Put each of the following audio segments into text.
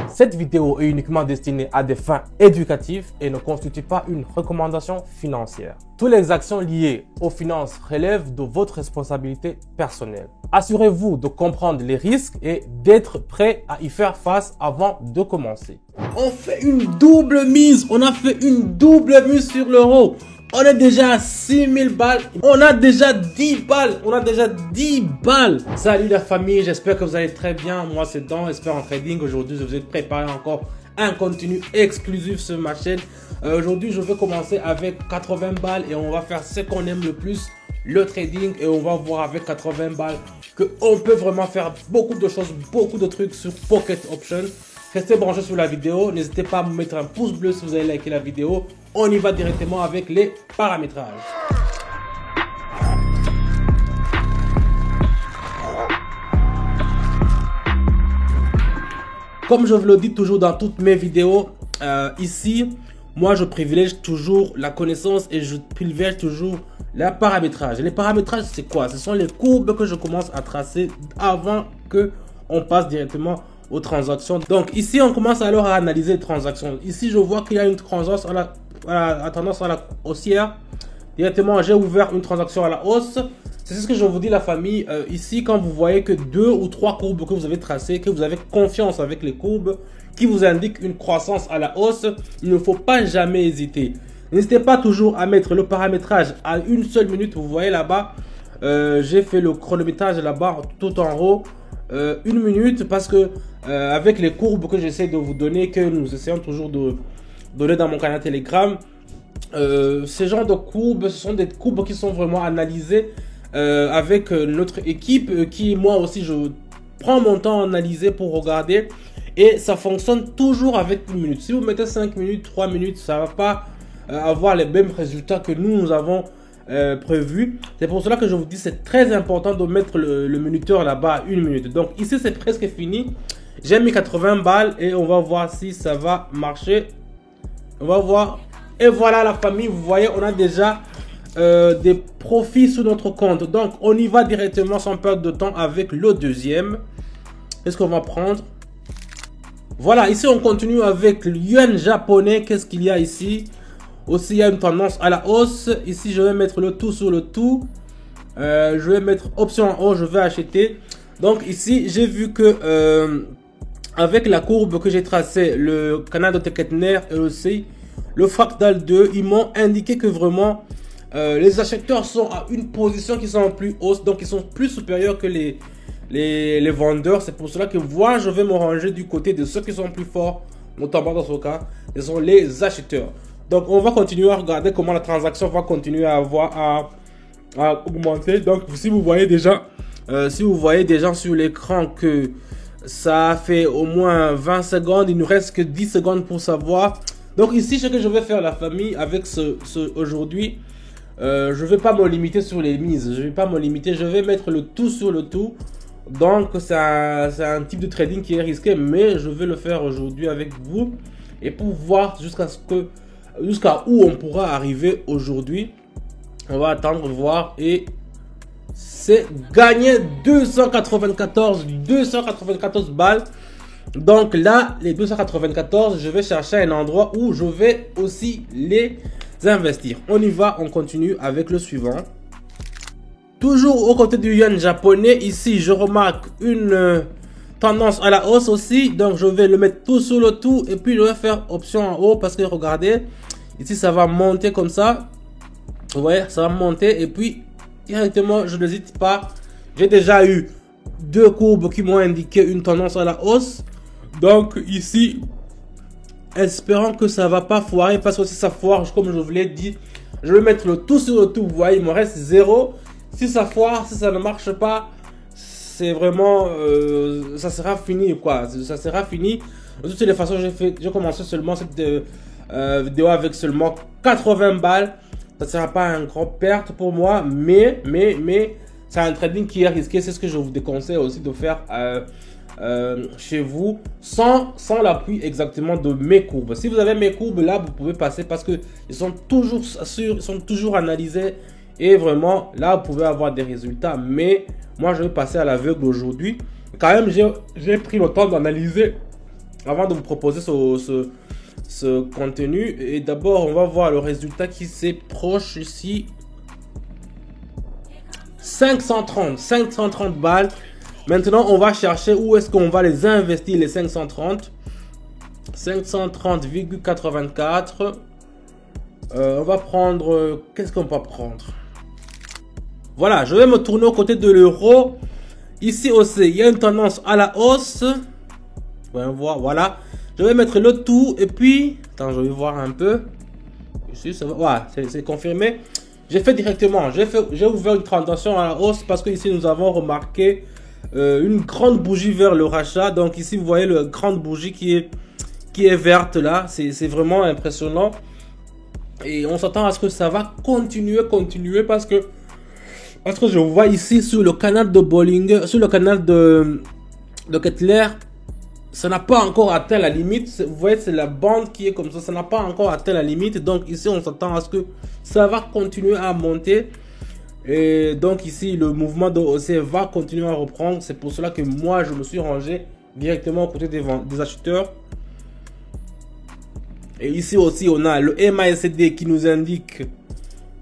Cette vidéo est uniquement destinée à des fins éducatives et ne constitue pas une recommandation financière. Toutes les actions liées aux finances relèvent de votre responsabilité personnelle. Assurez-vous de comprendre les risques et d'être prêt à y faire face avant de commencer. On fait une double mise, on a fait une double mise sur l'euro. On est déjà à 6000 balles. On a déjà 10 balles. Salut la famille, j'espère que vous allez très bien. Moi c'est Dan, Expert en Trading. Aujourd'hui je vous ai préparé encore un contenu exclusif sur ma chaîne. Aujourd'hui je vais commencer avec 80 balles et on va faire ce qu'on aime le plus, le trading. Et on va voir avec 80 balles qu'on peut vraiment faire beaucoup de choses, beaucoup de trucs sur Pocket Option. Restez branchés sur la vidéo. N'hésitez pas à me mettre un pouce bleu si vous avez liké la vidéo. On y va directement avec les paramétrages. Comme je vous le dis toujours dans toutes mes vidéos, ici, moi je privilège toujours la connaissance et je privilège toujours le paramétrage. Les paramétrages, c'est quoi? Ce sont les courbes que je commence à tracer avant que on passe directement aux transactions. Donc ici, on commence alors à analyser les transactions. Ici, je vois qu'il y a une transaction à tendance à la haussière. Directement, j'ai ouvert une transaction à la hausse. C'est ce que je vous dis la famille. Ici, quand vous voyez que 2 ou 3 courbes que vous avez tracées, que vous avez confiance avec les courbes, qui vous indiquent une croissance à la hausse, il ne faut pas jamais hésiter. N'hésitez pas toujours à mettre le paramétrage à une seule minute. Vous voyez là-bas, j'ai fait le chronométrage là-bas tout en haut. 1 minute parce que avec les courbes que j'essaie de vous donner, que nous essayons toujours de donner dans mon canal Telegram, ces genres de courbes, ce sont des courbes qui sont vraiment analysées avec notre équipe, qui moi aussi je prends mon temps à analyser pour regarder, et ça fonctionne toujours avec 1 minute. Si vous mettez 5 minutes, 3 minutes, ça va pas avoir les mêmes résultats que nous avons prévu. C'est pour cela que je vous dis, c'est très important de mettre le minuteur là-bas à 1 minute. Donc ici c'est presque fini. J'ai mis 80 balles et on va voir si ça va marcher. On va voir. Et voilà la famille, vous voyez, on a déjà des profits sur notre compte. Donc on y va directement sans perdre de temps avec le deuxième. Qu'est-ce qu'on va prendre? Voilà, ici on continue avec le yuan japonais. Qu'est-ce qu'il y a ici? Aussi, il y a une tendance à la hausse. Ici, je vais mettre le tout sur le tout. Je vais mettre option en haut, je vais acheter. Donc ici, j'ai vu que avec la courbe que j'ai tracée, le canal de Teketner et aussi le fractal 2, ils m'ont indiqué que vraiment les acheteurs sont à une position qui sont en plus hausse. Donc ils sont plus supérieurs que les vendeurs. C'est pour cela que moi, je vais me ranger du côté de ceux qui sont plus forts, notamment dans ce cas, ce sont les acheteurs. Donc on va continuer à regarder comment la transaction va continuer à augmenter. Donc si vous voyez déjà sur l'écran que ça fait au moins 20 secondes, il nous reste que 10 secondes pour savoir. Donc ici, ce que je vais faire la famille avec aujourd'hui, je vais pas me limiter sur les mises, je vais mettre le tout sur le tout. Donc c'est un type de trading qui est risqué, mais je vais le faire aujourd'hui avec vous et pour voir jusqu'à où on pourra arriver aujourd'hui. On va attendre, voir, et c'est gagné 294 balles. Donc là, les 294, je vais chercher un endroit où je vais aussi les investir. On y va, on continue avec le suivant. Toujours au côté du yuan japonais, ici je remarque une tendance à la hausse aussi. Donc je vais le mettre tout sur le tout et puis je vais faire option en haut parce que regardez, ici ça va monter comme ça. Vous voyez, ça va monter et puis directement, je n'hésite pas. J'ai déjà eu 2 courbes qui m'ont indiqué une tendance à la hausse. Donc ici, espérons que ça va pas foirer, parce que si ça foire, comme je vous l'ai dit, je vais mettre le tout sur le tout. Vous voyez, il me reste 0. Si ça foire, si ça ne marche pas, c'est vraiment ça sera fini quoi. Ça sera fini. De toutes les façons, j'ai commencé seulement cette vidéo avec seulement 80 balles. Ça ne sera pas une grande perte pour moi, mais c'est un trading qui est risqué. C'est ce que je vous déconseille aussi de faire chez vous sans l'appui exactement de mes courbes. Si vous avez mes courbes là, vous pouvez passer parce que ils sont toujours sûrs, ils sont toujours analysés et vraiment là vous pouvez avoir des résultats. Mais moi je vais passer à l'aveugle aujourd'hui. Quand même j'ai pris le temps d'analyser avant de vous proposer ce contenu. Et d'abord, on va voir le résultat qui s'est proche ici. 530 balles. Maintenant, on va chercher où est-ce qu'on va les investir, les 530. 530,84. On va prendre... Qu'est-ce qu'on va prendre? Voilà, je vais me tourner aux côtés de l'euro. Ici aussi, il y a une tendance à la hausse. Voilà. Je vais mettre le tout et puis... Attends, je vais voir un peu. Ici, ça va. Voilà, c'est confirmé. J'ai fait directement. J'ai ouvert une transaction à la hausse parce que ici, nous avons remarqué une grande bougie vers le rachat. Donc ici, vous voyez la grande bougie qui est verte là. C'est vraiment impressionnant. Et on s'attend à ce que ça va continuer parce que je vois ici sur le canal de Bollinger, sur le canal de Kettler, ça n'a pas encore atteint la limite. Vous voyez, c'est la bande qui est comme ça n'a pas encore atteint la limite. Donc ici, on s'attend à ce que ça va continuer à monter. Et donc ici, le mouvement de haussier va continuer à reprendre. C'est pour cela que moi, je me suis rangé directement aux côtés des acheteurs. Et ici aussi, on a le MACD qui nous indique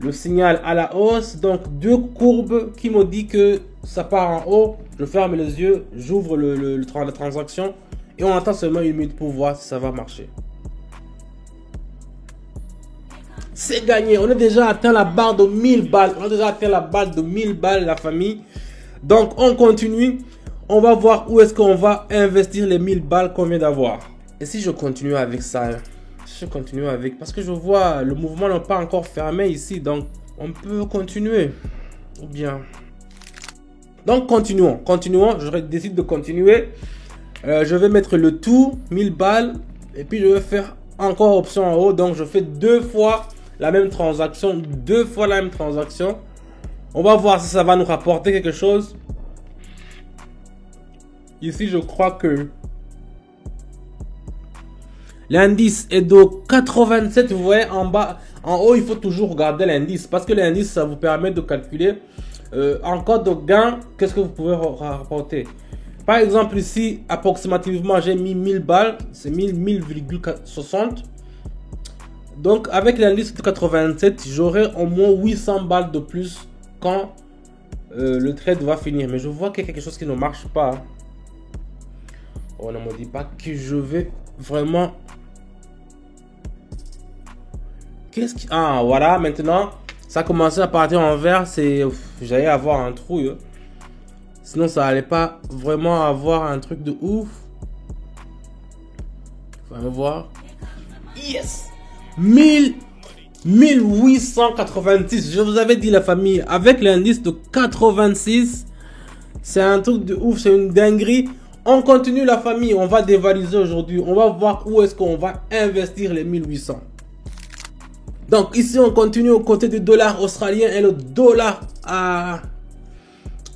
le signal à la hausse. Donc, deux courbes qui me disent que ça part en haut. Je ferme les yeux, j'ouvre la transaction et on attend seulement une minute pour voir si ça va marcher. C'est gagné. On a déjà atteint la barre de 1000 balles. On a déjà atteint la barre de 1000 balles, la famille. Donc, on continue. On va voir où est-ce qu'on va investir les 1000 balles qu'on vient d'avoir. Et si je continue avec ça, je continue avec... Parce que je vois le mouvement n'est pas encore fermé ici. Donc, on peut continuer. Ou bien... Donc, continuons. Je décide de continuer. Je vais mettre le tout, 1000 balles. Et puis, je vais faire encore option en haut. Donc, je fais deux fois la même transaction. On va voir si ça va nous rapporter quelque chose. Ici, je crois que l'indice est de 87. Vous voyez en bas, en haut, il faut toujours regarder l'indice. Parce que l'indice, ça vous permet de calculer en cas de gain, qu'est-ce que vous pouvez rapporter. Par exemple, ici, approximativement, j'ai mis 1000 balles. C'est 1000,60. Donc, avec l'indice de 87, j'aurai au moins 800 balles de plus quand le trade va finir. Mais je vois qu'il y a quelque chose qui ne marche pas. On ne me dit pas que je vais vraiment... Ah, voilà, maintenant, ça a commencé à partir en vert. J'allais avoir un trou. Sinon, ça allait pas vraiment avoir un truc de ouf. On va voir. Yes! 1886. Je vous avais dit, la famille, avec l'indice de 86, c'est un truc de ouf, c'est une dinguerie. On continue, la famille, on va dévaliser aujourd'hui. On va voir où est-ce qu'on va investir les 1800. Donc ici, on continue aux côtés du dollar australien et le dollar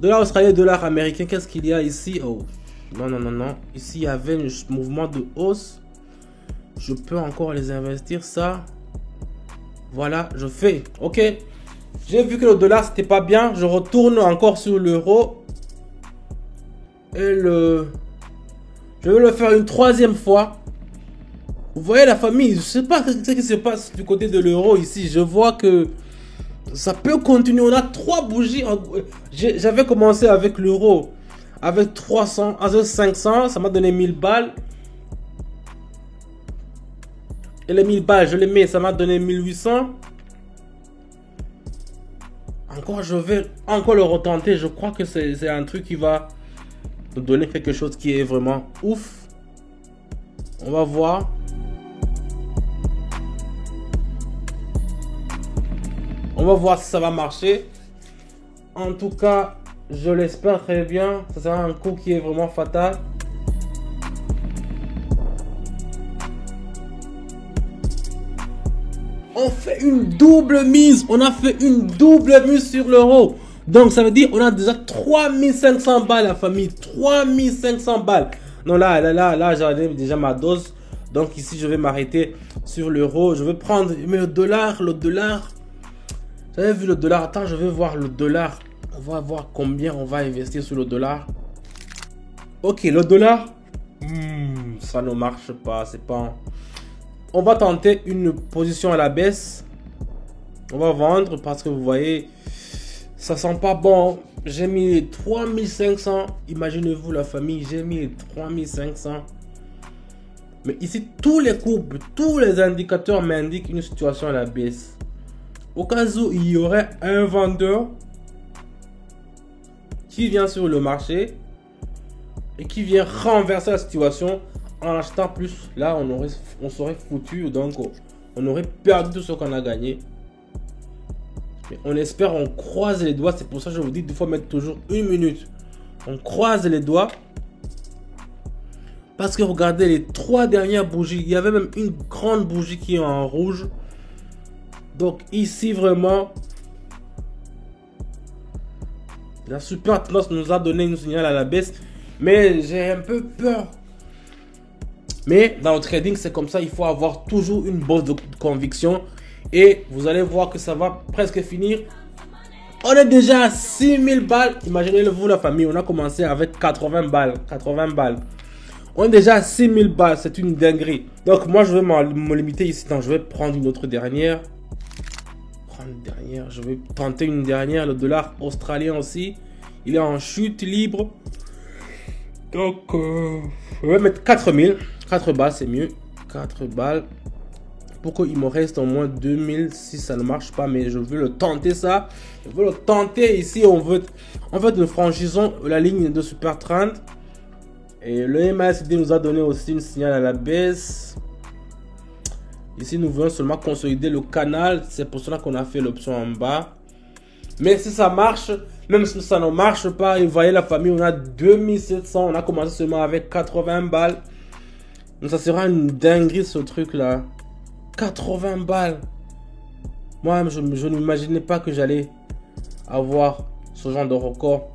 australien, dollar américain. Qu'est-ce qu'il y a ici? Oh, non. Ici, il y avait un mouvement de hausse. Je peux encore les investir, ça. Voilà, je fais. Ok. J'ai vu que le dollar, c'était pas bien. Je retourne encore sur l'euro. Et je vais le faire une troisième fois. Vous voyez, la famille, je sais pas ce qui se passe du côté de l'euro ici. Je vois que ça peut continuer. On a 3 bougies. J'avais commencé avec l'euro. Avec 300, avec 500. Ça m'a donné 1000 balles. Et les 1000 balles, je les mets. Ça m'a donné 1800. Encore, je vais encore le retenter. Je crois que c'est un truc qui va nous donner quelque chose qui est vraiment ouf. On va voir. On va voir si ça va marcher. En tout cas, je l'espère très bien. Ça sera un coup qui est vraiment fatal. On fait une double mise. On a fait une double mise sur l'euro. Donc, ça veut dire on a déjà 3500 balles, la famille. 3500 balles. Non, là, j'en ai déjà ma dose. Donc, ici, je vais m'arrêter sur l'euro. Je vais prendre... Mais le dollar... J'avais vu le dollar. Attends, je vais voir le dollar. On va voir combien on va investir sur le dollar. Ok, le dollar. ça ne marche pas. C'est pas... On va tenter une position à la baisse. On va vendre parce que vous voyez, ça sent pas bon. J'ai mis 3500. Imaginez-vous la famille, j'ai mis 3500. Mais ici, tous les courbes, tous les indicateurs m'indiquent une situation à la baisse. Au cas où il y aurait un vendeur qui vient sur le marché et qui vient renverser la situation en achetant plus, là on serait foutu, donc on aurait perdu tout ce qu'on a gagné. Mais on espère, on croise les doigts. C'est pour ça que je vous dis qu'il faut mettre toujours 1 minute. On croise les doigts. Parce que regardez les 3 dernières bougies. Il y avait même une grande bougie qui est en rouge. Donc ici vraiment, la super tendance nous a donné une signal à la baisse. Mais j'ai un peu peur. Mais dans le trading, c'est comme ça. Il faut avoir toujours une bosse de conviction. Et vous allez voir que ça va presque finir. On est déjà à 6000 balles. Imaginez-vous la famille. On a commencé avec 80 balles. 80 balles. On est déjà à 6000 balles. C'est une dinguerie. Donc moi, je vais me limiter ici. Donc, je vais prendre une autre dernière. Je vais tenter une dernière. Le dollar australien aussi. Il est en chute libre. Donc, je vais mettre 4000. 4 balles, c'est mieux. 4 balles. Pour qu'il me reste au moins 2000 si ça ne marche pas. Mais je veux le tenter ça. Je veux le tenter ici. En fait, nous franchissons la ligne de Super Trend. Et le MACD nous a donné aussi une signal à la baisse. Ici, nous voulons seulement consolider le canal. C'est pour cela qu'on a fait l'option en bas. Mais si ça marche, même si ça ne marche pas, vous voyez la famille, on a 2700. On a commencé seulement avec 80 balles. Donc ça sera une dinguerie ce truc là. 80 balles. Moi, je n'imaginais pas que j'allais avoir ce genre de record.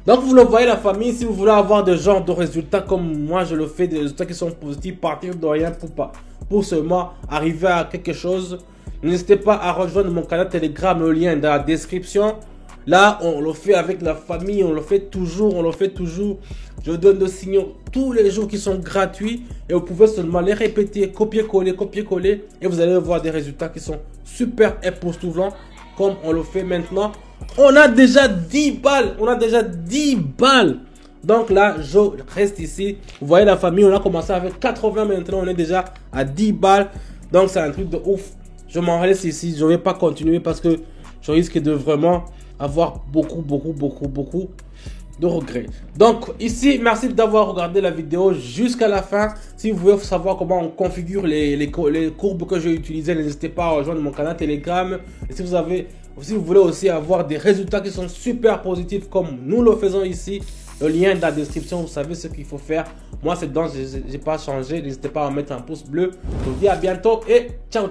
Donc vous le voyez la famille, si vous voulez avoir des genres de résultats comme moi je le fais, des résultats qui sont positifs, partir de rien pour seulement arriver à quelque chose, n'hésitez pas à rejoindre mon canal Telegram, le lien est dans la description. Là on le fait avec la famille, on le fait toujours, Je donne des signaux tous les jours qui sont gratuits et vous pouvez seulement les répéter, copier-coller et vous allez voir des résultats qui sont super époustouflants comme on le fait maintenant. On a déjà 10 balles. Donc là, je reste ici. Vous voyez la famille, on a commencé avec 80. Maintenant, on est déjà à 10 balles. Donc, c'est un truc de ouf. Je m'en reste ici. Je ne vais pas continuer parce que je risque de vraiment avoir beaucoup de regrets. Donc, ici, merci d'avoir regardé la vidéo jusqu'à la fin. Si vous voulez savoir comment on configure les courbes que j'ai utilisées, n'hésitez pas à rejoindre mon canal Telegram. Et si vous voulez aussi avoir des résultats qui sont super positifs comme nous le faisons ici, le lien est dans la description, vous savez ce qu'il faut faire. Moi, c'est donc, je n'ai pas changé. N'hésitez pas à mettre un pouce bleu. Je vous dis à bientôt et ciao.